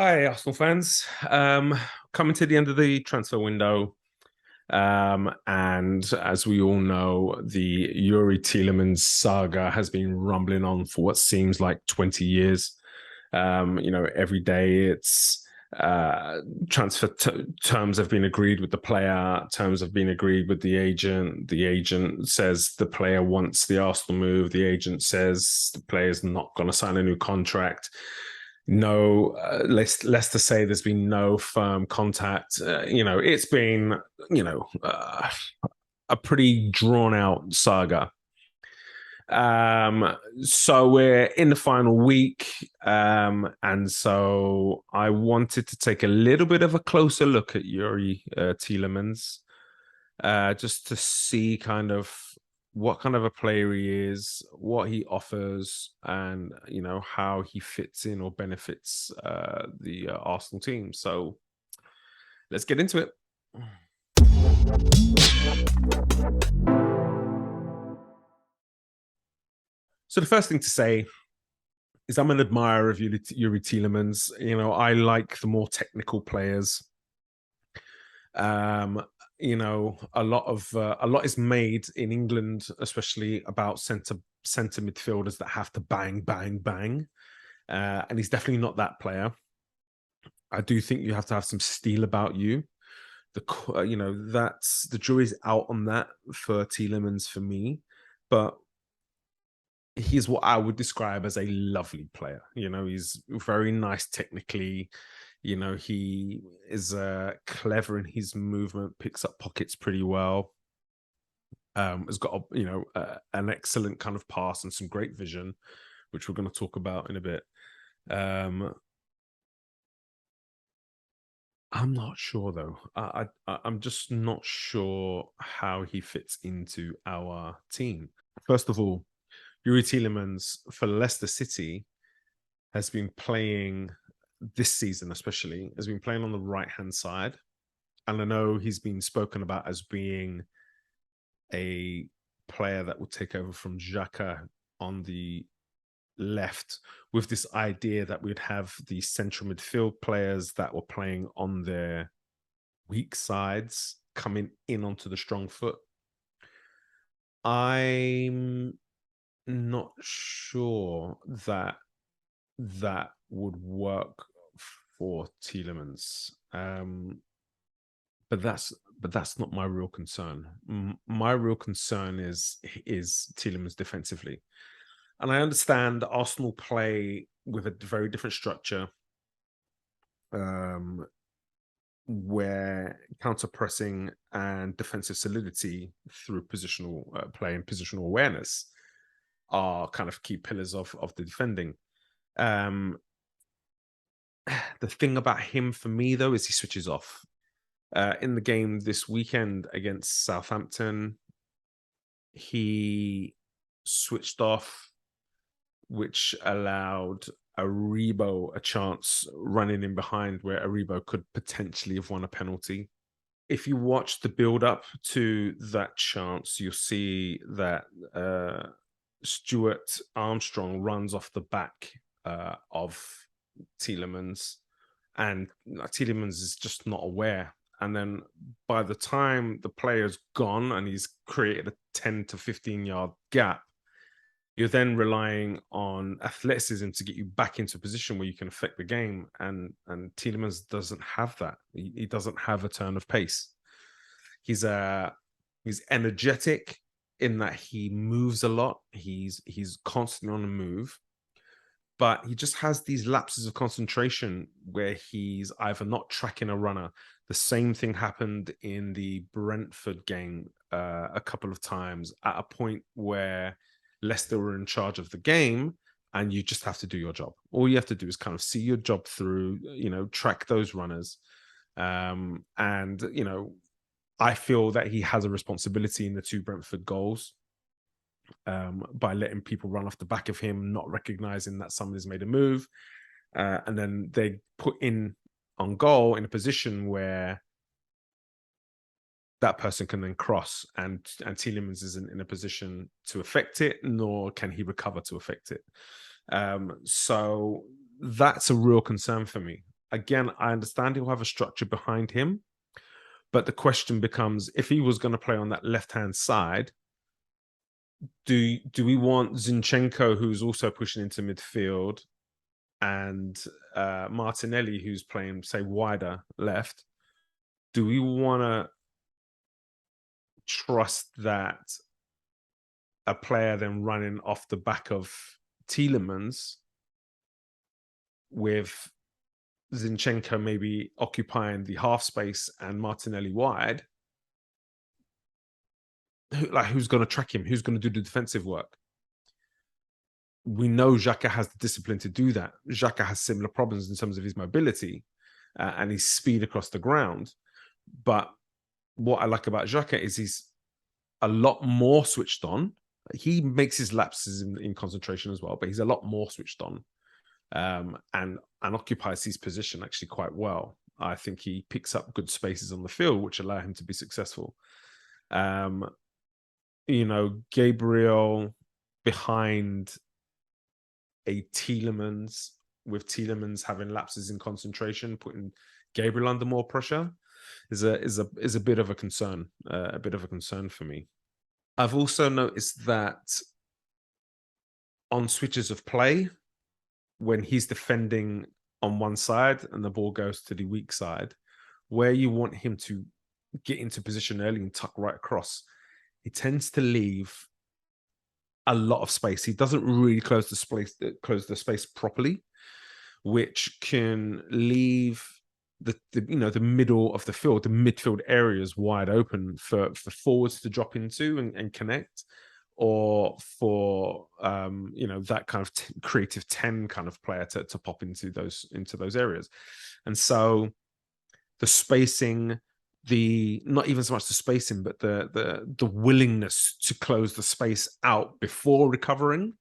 Hi, Arsenal fans. Coming to the end of the transfer window. And as we all know, the Yuri Tielemens saga has been rumbling on for what seems like 20 years. Every day it's transfer terms have been agreed with the player, terms have been agreed with the agent. The agent says the player wants the Arsenal move. The agent says the player's not going to sign a new contract. No, let's to say there's been no firm contact. It's been a pretty drawn out saga. So we're in the final week, and so I wanted to take a little bit of a closer look at Yuri Tielemans, just to see kind of what kind of a player he is, what he offers, and how he fits in or benefits the Arsenal team. So let's get into it. So the first thing to say is I'm an admirer of Yuri Tielemans. I like the more technical players. A lot is made in England, especially about centre midfielders that have to bang, bang, bang. And he's definitely not that player. I do think you have to have some steel about you. That's the jury's out on that for Tielemans for me, but he's what I would describe as a lovely player. He's very nice technically. He is clever in his movement, picks up pockets pretty well. Has got an excellent kind of pass and some great vision, which we're going to talk about in a bit. I'm not sure though. I'm just not sure how he fits into our team. First of all, Yuri Tielemans for Leicester City has been playing this season, especially, has been playing on the right-hand side. And I know he's been spoken about as being a player that will take over from Xhaka on the left, with this idea that we'd have the central midfield players that were playing on their weak sides coming in onto the strong foot. I'm not sure that that would work for Tielemans. But that's not my real concern. My real concern is Tielemans defensively. And I understand Arsenal play with a very different structure, where counter pressing and defensive solidity through positional play and positional awareness are kind of key pillars of the defending. The thing about him for me though is he switches off. In the game this weekend against Southampton, he switched off, which allowed Aribo a chance running in behind where Aribo could potentially have won a penalty. If you watch the build up to that chance, you'll see that Stuart Armstrong runs off the back of Tielemans, and Tielemans is just not aware. And then by the time the player's gone and he's created a 10 to 15 yard gap, you're then relying on athleticism to get you back into a position where you can affect the game. And Tielemans doesn't have that. He doesn't have a turn of pace. He's energetic in that he moves a lot. He's constantly on the move, but he just has these lapses of concentration where he's either not tracking a runner. The same thing happened in the Brentford game a couple of times, at a point where Leicester were in charge of the game and you just have to do your job. All you have to do is kind of see your job through, track those runners. I feel that he has a responsibility in the two Brentford goals, by letting people run off the back of him, not recognizing that somebody's made a move. And then they put in on goal in a position where that person can then cross, and Tielemans isn't in a position to affect it, nor can he recover to affect it. So that's a real concern for me. Again, I understand he'll have a structure behind him, but the question becomes, if he was going to play on that left-hand side, do we want Zinchenko, who's also pushing into midfield, and Martinelli, who's playing, say, wider left? Do we want to trust that a player then running off the back of Tielemens with Zinchenko maybe occupying the half space and Martinelli wide? Who's going to track him? Who's going to do the defensive work? We know Xhaka has the discipline to do that. Xhaka has similar problems in terms of his mobility and his speed across the ground. But what I like about Xhaka is he's a lot more switched on. He makes his lapses in concentration as well, but he's a lot more switched on, and occupies his position actually quite well. I think he picks up good spaces on the field, which allow him to be successful. Gabriel behind a Tielemens, with Tielemens having lapses in concentration, putting Gabriel under more pressure is a bit of a concern, for me. I've also noticed that on switches of play, when he's defending on one side and the ball goes to the weak side, where you want him to get into position early and tuck right across, he tends to leave a lot of space. He doesn't really close the space properly, which can leave the middle of the field, the midfield areas wide open for forwards to drop into and connect, or for that kind of creative 10 kind of player to pop into those areas. And so the spacing, not even so much the spacing, but the willingness to close the space out before recovering,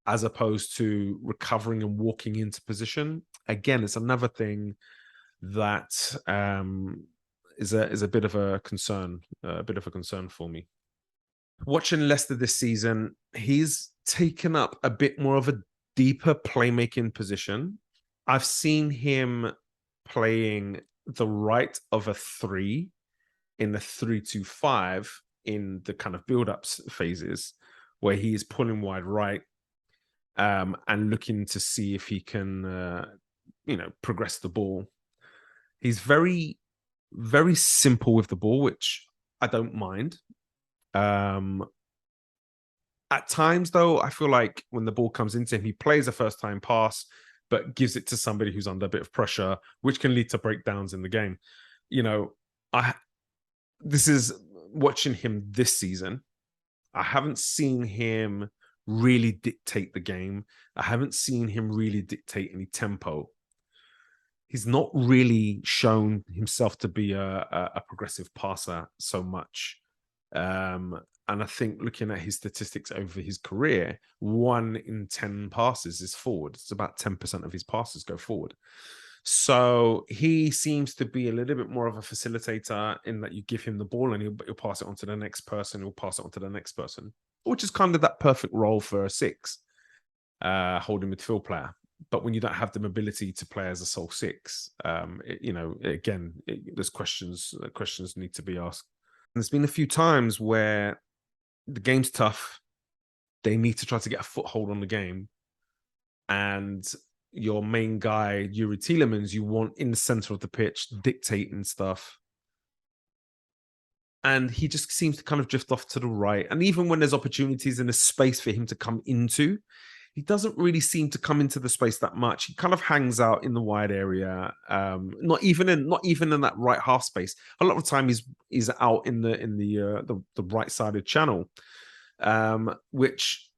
as opposed to recovering and walking into position. Again, it's another thing that is a bit of a concern, for me. Watching Leicester this season, he's taken up a bit more of a deeper playmaking position. I've seen him playing the right of a 3 in the 3-2-5 in the kind of build-ups phases, where he is pulling wide right and looking to see if he can progress the ball. He's very, very simple with the ball, which I don't mind. At times, though, I feel like when the ball comes into him, he plays a first-time pass, but gives it to somebody who's under a bit of pressure, which can lead to breakdowns in the game. This is watching him this season. I haven't seen him really dictate the game. I haven't seen him really dictate any tempo. He's not really shown himself to be a progressive passer so much. And I think looking at his statistics over his career, 1 in 10 passes is forward. It's about 10% of his passes go forward. So he seems to be a little bit more of a facilitator, in that you give him the ball and he'll pass it on to the next person, he'll pass it on to the next person, which is kind of that perfect role for a 6, holding midfield player. But when you don't have the mobility to play as a sole 6, there's questions need to be asked. And there's been a few times where the game's tough, they need to try to get a foothold on the game, and your main guy, Youri Tielemens, you want in the center of the pitch, dictating stuff. And he just seems to kind of drift off to the right. And even when there's opportunities and a space for him to come into, he doesn't really seem to come into the space that much. He kind of hangs out in the wide area, not even in that right half space. A lot of the time, he's out in the right-sided channel, which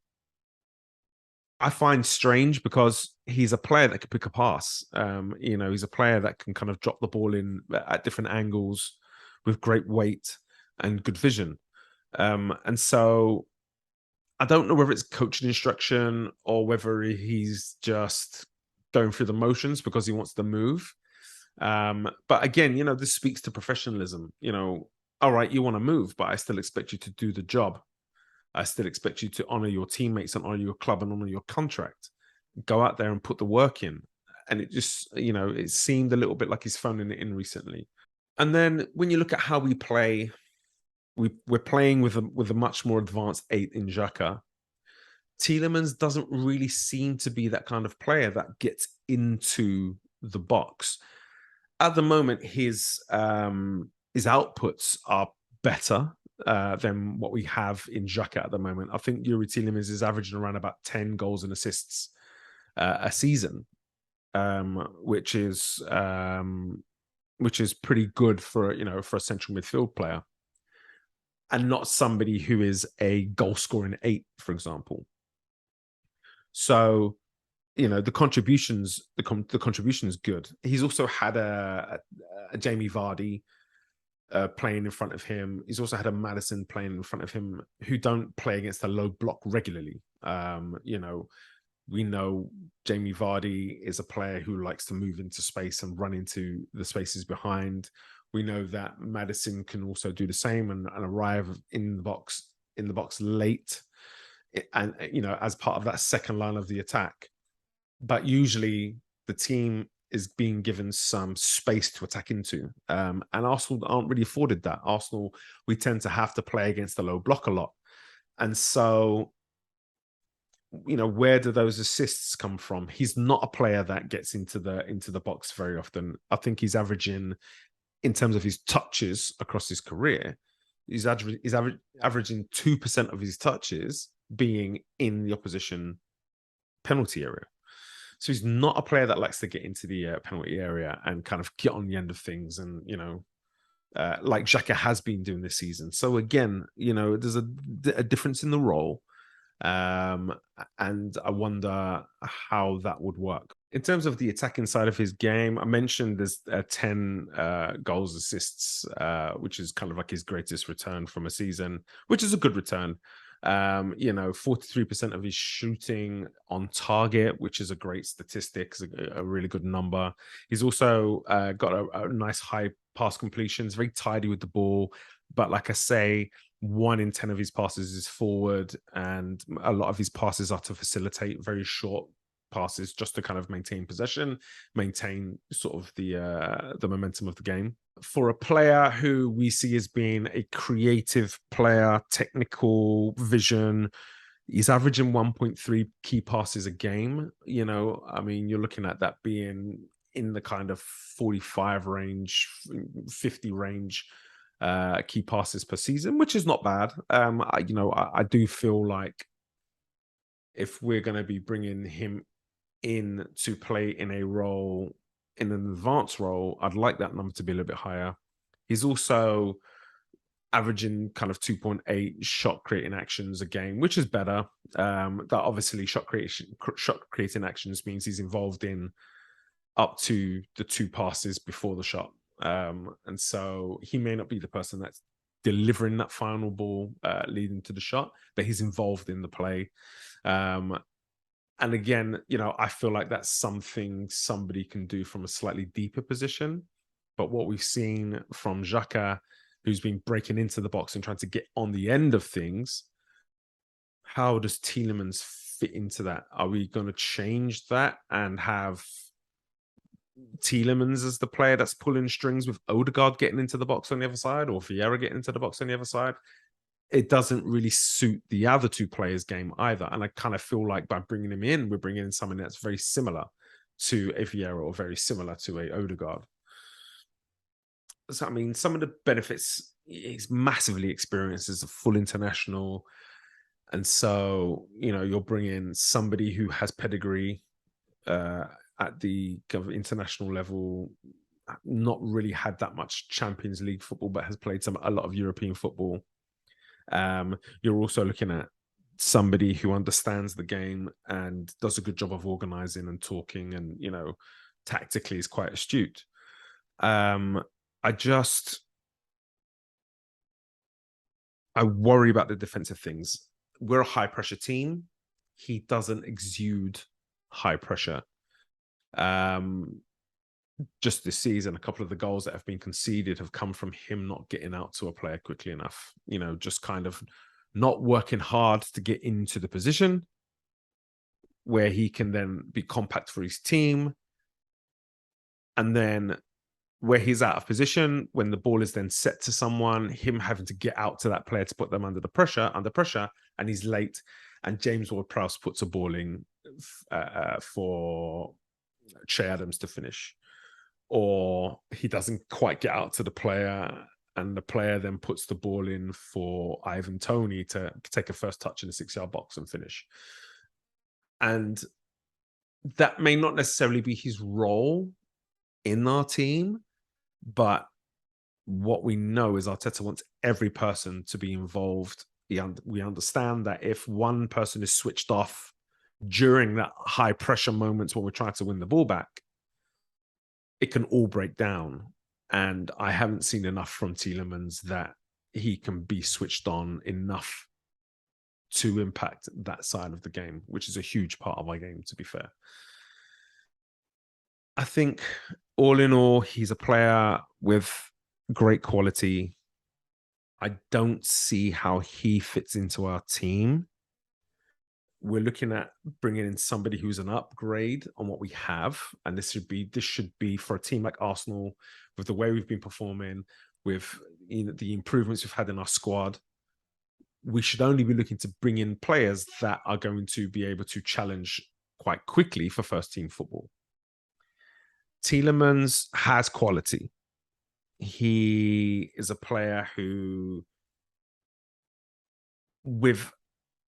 I find strange, because he's a player that can pick a pass. He's a player that can kind of drop the ball in at different angles with great weight and good vision. And so I don't know whether it's coaching instruction or whether he's just going through the motions because he wants to move. But again, this speaks to professionalism. All right, you want to move, but I still expect you to do the job. I still expect you to honor your teammates and honor your club and honor your contract. Go out there and put the work in. and it just, it seemed a little bit like he's phoning it in recently. And then when you look at how we play, we're playing with a much more advanced 8 in Xhaka. Tielemans doesn't really seem to be that kind of player that gets into the box. At the moment, his outputs are better than what we have in Xhaka at the moment. I think Yuri Tielemans is averaging around about 10 goals and assists a season, which is pretty good for for a central midfield player, and not somebody who is a goal scoring 8, for example. So, the contribution is good. He's also had a Jamie Vardy playing in front of him. He's also had a Maddison playing in front of him, who don't play against a low block regularly. We know Jamie Vardy is a player who likes to move into space and run into the spaces behind. We know that Maddison can also do the same and arrive in the box late, and as part of that second line of the attack. But usually the team is being given some space to attack into, and Arsenal aren't really afforded that. Arsenal, we tend to have to play against the low block a lot, and so where do those assists come from? He's not a player that gets into the box very often. I think he's averaging, in terms of his touches across his career, he's averaging 2% of his touches being in the opposition penalty area. So he's not a player that likes to get into the penalty area and kind of get on the end of things, and like Xhaka has been doing this season. So again, there's a difference in the role, and I wonder how that would work. In terms of the attacking side of his game, I mentioned there's 10 goals, assists, which is kind of like his greatest return from a season, which is a good return. 43% of his shooting on target, which is a great statistic, a really good number. He's also got a nice high pass completions, very tidy with the ball. But like I say, 1 in 10 of his passes is forward, and a lot of his passes are to facilitate very short passes, just to kind of maintain possession, maintain sort of the momentum of the game. For a player who we see as being a creative player, technical vision, he's averaging 1.3 key passes a game. I mean, you're looking at that being in the kind of 45 range, 50 range key passes per season, which is not bad. I do feel like if we're going to be bringing him in to play in a role, in an advanced role, I'd like that number to be a little bit higher. He's also averaging kind of 2.8 shot creating actions a game, which is better. That obviously shot creating actions means he's involved in up to the 2 passes before the shot. And so he may not be the person that's delivering that final ball leading to the shot, but he's involved in the play. And again, I feel like that's something somebody can do from a slightly deeper position. But what we've seen from Xhaka, who's been breaking into the box and trying to get on the end of things, how does Tielemans fit into that? Are we going to change that and have Tielemans as the player that's pulling strings with Odegaard getting into the box on the other side, or Vieira getting into the box on the other side? It doesn't really suit the other 2 players' game either. And I kind of feel like by bringing him in, we're bringing in someone that's very similar to a Vieira or very similar to a Odegaard. So, I mean, some of the benefits, he's massively experienced as a full international. And so, you're bringing somebody who has pedigree at the kind of international level, not really had that much Champions League football, but has played a lot of European football. You're also looking at somebody who understands the game and does a good job of organizing and talking, and tactically is quite astute. I worry about the defensive things. We're a high pressure team. He doesn't exude high pressure. Just this season, a couple of the goals that have been conceded have come from him not getting out to a player quickly enough, just kind of not working hard to get into the position where he can then be compact for his team And then where he's out of position, when the ball is then set to someone, him having to get out to that player to put them under pressure, and he's late. And James Ward-Prowse puts a ball in for Che Adams to finish. Or he doesn't quite get out to the player, and the player then puts the ball in for Ivan Toney to take a first touch in the 6-yard box and finish. And that may not necessarily be his role in our team, but what we know is Arteta wants every person to be involved. We understand that if one person is switched off during that high pressure moments when we're trying to win the ball back, it can all break down. And I haven't seen enough from Tielemens that he can be switched on enough to impact that side of the game, which is a huge part of our game, to be fair. I think all in all, he's a player with great quality. I don't see how he fits into our team. We're looking at bringing in somebody who's an upgrade on what we have. And this should be for a team like Arsenal, with the way we've been performing, with the improvements we've had in our squad. We should only be looking to bring in players that are going to be able to challenge quite quickly for first team football. Tielemens has quality. He is a player who, with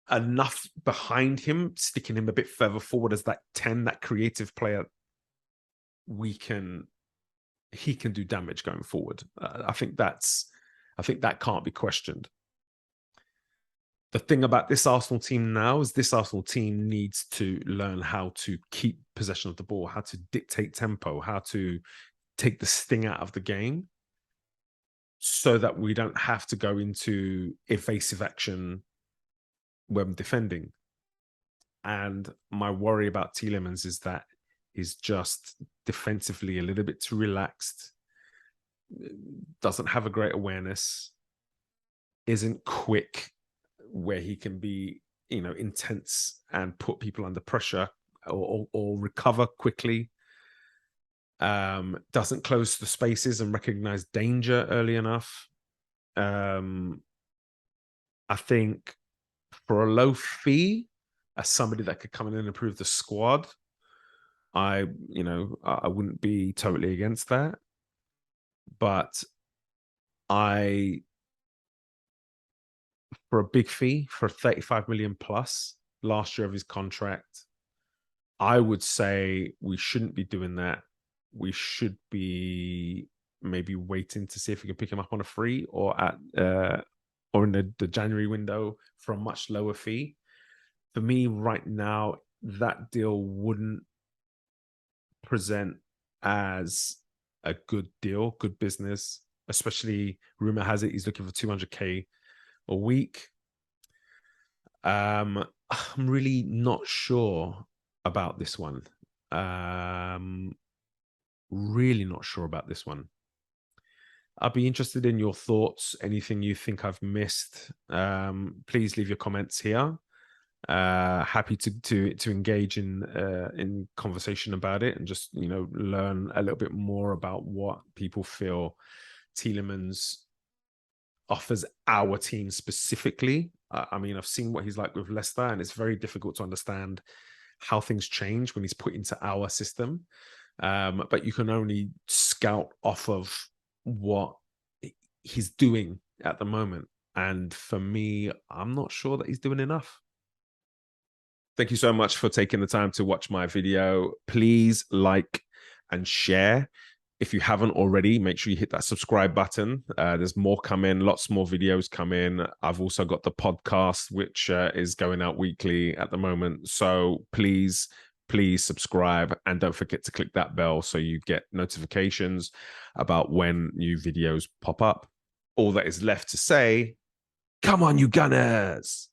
enough behind him, sticking him a bit further forward as that 10, that creative player, he can do damage going forward. I think that can't be questioned. The thing about this Arsenal team now is this Arsenal team needs to learn how to keep possession of the ball, how to dictate tempo, how to take the sting out of the game, so that we don't have to go into evasive action when defending. And my worry about Tielemens is that he's just defensively a little bit too relaxed, doesn't have a great awareness, isn't quick where he can be, intense and put people under pressure or recover quickly. Doesn't close the spaces and recognize danger early enough. I think for a low fee, as somebody that could come in and improve the squad, I wouldn't be totally against that. But for a big fee, for 35 million plus last year of his contract, I would say we shouldn't be doing that. We should be maybe waiting to see if we can pick him up on a free or in the January window for a much lower fee. For me right now, that deal wouldn't present as a good deal, good business, especially rumor has it he's looking for 200k a week. I'm really not sure about this one. Really not sure about this one. I'd be interested in your thoughts. Anything you think I've missed, please leave your comments here. Happy to engage in conversation about it and just learn a little bit more about what people feel Tielemens offers our team specifically. I've seen what he's like with Leicester, and it's very difficult to understand how things change when he's put into our system. But you can only scout off of what he's doing at the moment. And for me, I'm not sure that he's doing enough. Thank you so much for taking the time to watch my video. Please like and share. If you haven't already, make sure you hit that subscribe button. There's more coming, lots more videos coming. I've also got the podcast, which is going out weekly at the moment. So please subscribe, and don't forget to click that bell so you get notifications about when new videos pop up. All that is left to say, come on, you Gunners!